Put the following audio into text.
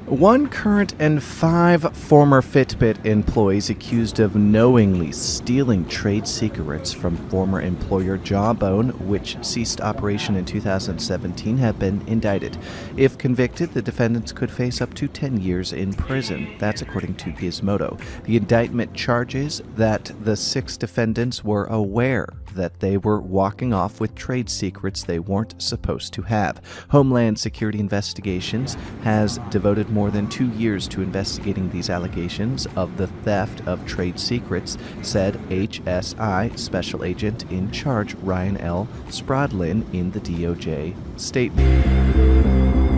One current and 5 former Fitbit employees accused of knowingly stealing trade secrets from former employer Jawbone, which ceased operation in 2017, have been indicted. If convicted, the defendants could face up to 10 years in prison. That's according to Gizmodo. The indictment charges that the 6 defendants were aware that they were walking off with trade secrets they weren't supposed to have. Homeland Security Investigations has devoted more than 2 years to investigating these allegations of the theft of trade secrets, said HSI Special Agent in Charge Ryan L. Spradlin in the DOJ statement.